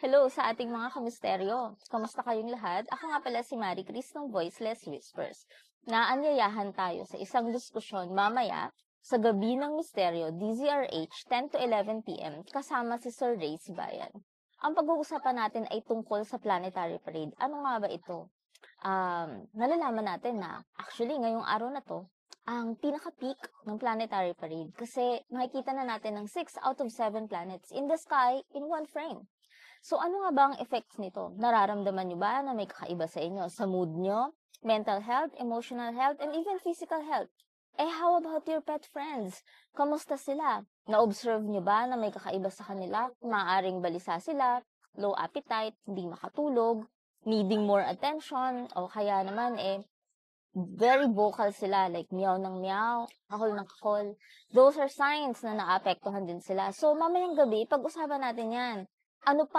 Hello sa ating mga kamisteryo. Kamusta kayong lahat? Ako nga pala si Marie Chris ng Voiceless Whispers. Naanyayahan tayo sa isang diskusyon mamaya sa Gabi ng Misteryo, DZRH, 10 to 11 p.m. kasama si Sir Ray Sibayan. Ang pag-uusapan natin ay tungkol sa Planetary Parade. Ano nga ba ito? Nalalaman natin na actually ngayong araw na to, ang pinaka-peak ng Planetary Parade kasi makikita na natin ng 6 out of 7 planets in the sky in one frame. So, ano nga ba ang effects nito? Nararamdaman nyo ba na may kakaiba sa inyo? Sa mood nyo, mental health, emotional health, and even physical health? How about your pet friends? Kamusta sila? Na-observe nyo ba na may kakaiba sa kanila? Maaring balisa sila, low appetite, hindi makatulog, needing more attention, o kaya naman very vocal sila, like meow ng meow, kakol ng kakol. Those are signs na naapektuhan din sila. So, mamayang gabi, pag-usapan natin yan. Ano pa